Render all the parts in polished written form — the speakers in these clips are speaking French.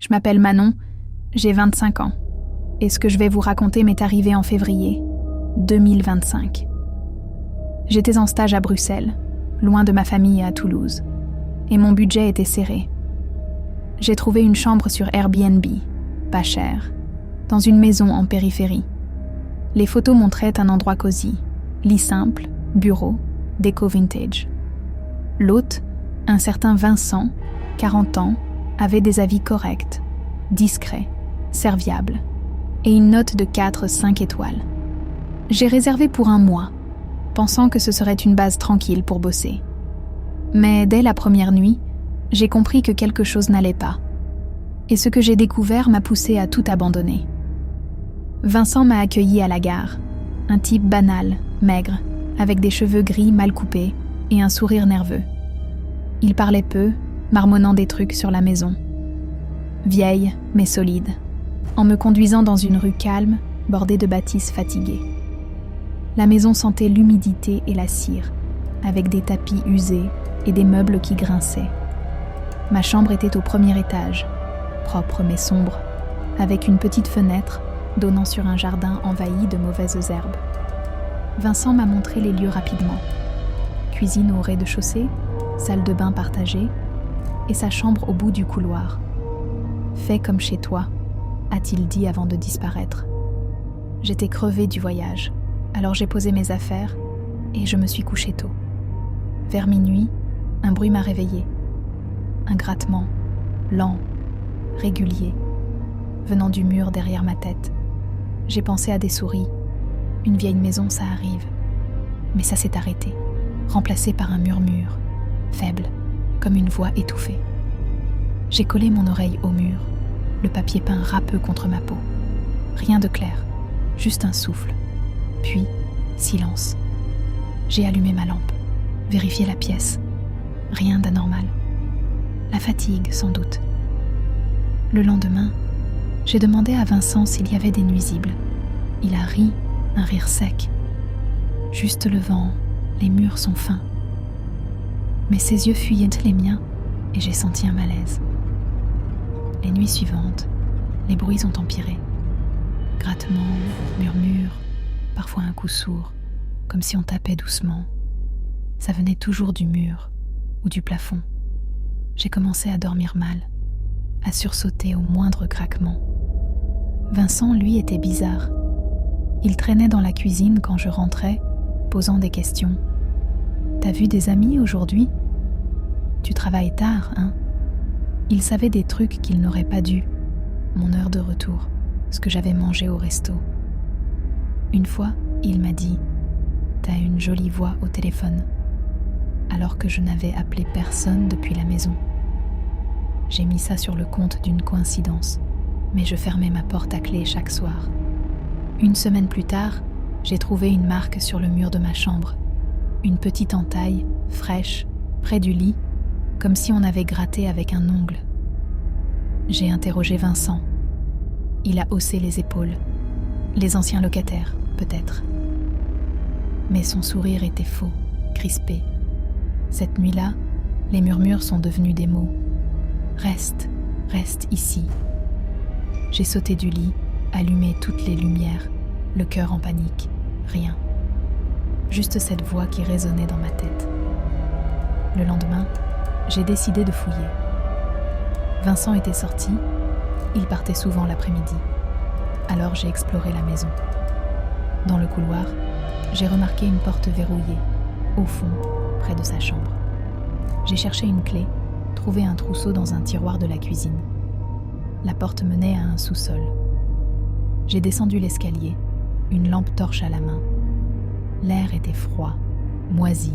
m'appelle Manon, j'ai 25 ans. Et ce que je vais vous raconter m'est arrivé en février 2025. J'étais en stage à Bruxelles, loin de ma famille à Toulouse, et mon budget était serré. J'ai trouvé une chambre sur Airbnb, pas cher, dans une maison en périphérie. Les photos montraient un endroit cosy, lit simple, bureau, déco vintage. L'hôte, un certain Vincent, 40 ans, avait des avis corrects, discrets, serviables, et une note de 4-5 étoiles. J'ai réservé pour un mois, pensant que ce serait une base tranquille pour bosser. Mais dès la première nuit, j'ai compris que quelque chose n'allait pas. Et ce que j'ai découvert m'a poussé à tout abandonner. Vincent m'a accueilli à la gare, un type banal, maigre, avec des cheveux gris mal coupés et un sourire nerveux. Il parlait peu, marmonnant des trucs sur la maison. Vieille, mais solide, en me conduisant dans une rue calme, bordée de bâtisses fatiguées. La maison sentait l'humidité et la cire, avec des tapis usés et des meubles qui grinçaient. Ma chambre était au premier étage, propre mais sombre, avec une petite fenêtre donnant sur un jardin envahi de mauvaises herbes. Vincent m'a montré les lieux rapidement. Cuisine au rez-de-chaussée, salle de bain partagée, et sa chambre au bout du couloir. « Fais comme chez toi », a-t-il dit avant de disparaître. J'étais crevée du voyage, alors j'ai posé mes affaires et je me suis couchée tôt. Vers minuit, un bruit m'a réveillée. Un grattement, lent, régulier, venant du mur derrière ma tête. J'ai pensé à des souris. Une vieille maison, ça arrive. Mais ça s'est arrêté, remplacé par un murmure, faible, comme une voix étouffée. J'ai collé mon oreille au mur, le papier peint râpeux contre ma peau. Rien de clair, juste un souffle. Puis, silence. J'ai allumé ma lampe, vérifié la pièce. Rien d'anormal. La fatigue, sans doute. Le lendemain, j'ai demandé à Vincent s'il y avait des nuisibles. Il a ri, un rire sec. Juste le vent, les murs sont fins. Mais ses yeux fuyaient les miens et j'ai senti un malaise. Les nuits suivantes, les bruits ont empiré. Grattements, murmures, parfois un coup sourd, comme si on tapait doucement. Ça venait toujours du mur ou du plafond. J'ai commencé à dormir mal, à sursauter au moindre craquement. Vincent, lui, était bizarre. Il traînait dans la cuisine quand je rentrais, posant des questions. « T'as vu des amis aujourd'hui ? Tu travailles tard, hein ?» Il savait des trucs qu'il n'aurait pas dû. Mon heure de retour, ce que j'avais mangé au resto. Une fois, il m'a dit « T'as une jolie voix au téléphone », alors que je n'avais appelé personne depuis la maison. J'ai mis ça sur le compte d'une coïncidence, mais je fermais ma porte à clé chaque soir. Une semaine plus tard, j'ai trouvé une marque sur le mur de ma chambre. Une petite entaille, fraîche, près du lit, comme si on avait gratté avec un ongle. J'ai interrogé Vincent. Il a haussé les épaules. Les anciens locataires, peut-être. Mais son sourire était faux, crispé. Cette nuit-là, les murmures sont devenus des mots. Reste, reste ici. J'ai sauté du lit, allumé toutes les lumières, le cœur en panique, rien. Juste cette voix qui résonnait dans ma tête. Le lendemain, j'ai décidé de fouiller. Vincent était sorti, il partait souvent l'après-midi. Alors j'ai exploré la maison. Dans le couloir, j'ai remarqué une porte verrouillée, au fond, près de sa chambre. J'ai cherché une clé, trouvé un trousseau dans un tiroir de la cuisine. La porte menait à un sous-sol. J'ai descendu l'escalier, une lampe torche à la main. L'air était froid, moisi,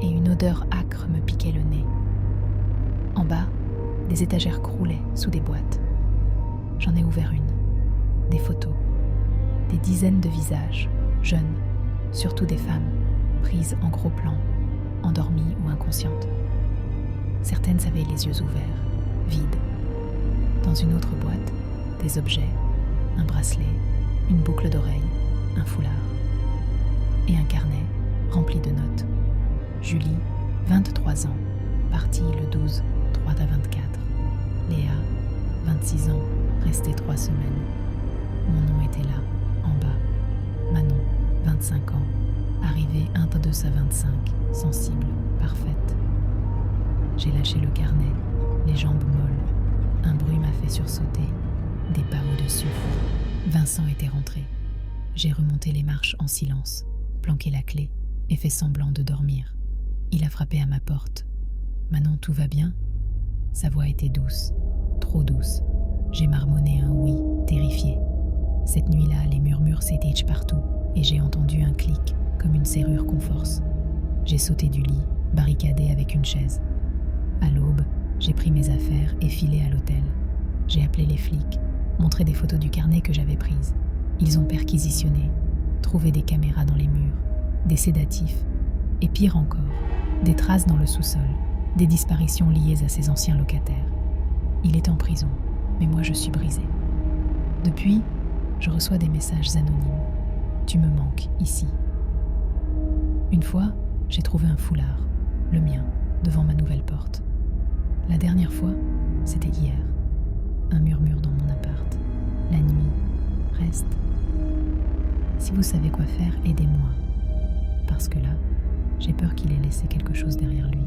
et une odeur âcre me piquait le nez. En bas, des étagères croulaient sous des boîtes. J'en ai ouvert une. Des photos. Des dizaines de visages, jeunes, surtout des femmes, prises en gros plan, endormies ou inconscientes. Certaines avaient les yeux ouverts, vides. Dans une autre boîte, des objets, un bracelet, une boucle d'oreille, un foulard. Et un carnet rempli de notes. Julie, 23 ans, partie le 12/3/24. Léa, 26 ans, resté 3 semaines. Mon nom était là, en bas. Manon, 25 ans, arrivée 1-2 à 25, sensible, parfaite. J'ai lâché le carnet, les jambes molles. Un bruit m'a fait sursauter, des pas au-dessus. Vincent était rentré. J'ai remonté les marches en silence, planqué la clé et fait semblant de dormir. Il a frappé à ma porte. « Manon, tout va bien ?» Sa voix était douce, trop douce. J'ai marmonné un oui, terrifié. Cette nuit-là, les murmures s'étagent partout et j'ai entendu un clic, comme une serrure qu'on force. J'ai sauté du lit, barricadé avec une chaise. À l'aube, j'ai pris mes affaires et filé à l'hôtel. J'ai appelé les flics, montré des photos du carnet que j'avais prises. Ils ont perquisitionné, trouvé des caméras dans les murs, des sédatifs, et pire encore, des traces dans le sous-sol, des disparitions liées à ses anciens locataires. Il est en prison, mais moi je suis brisée. Depuis, je reçois des messages anonymes. Tu me manques, ici. Une fois, j'ai trouvé un foulard, le mien, devant ma nouvelle porte. La dernière fois, c'était hier. Un murmure dans mon appart. La nuit reste. Si vous savez quoi faire, aidez-moi. Parce que là, j'ai peur qu'il ait laissé quelque chose derrière lui.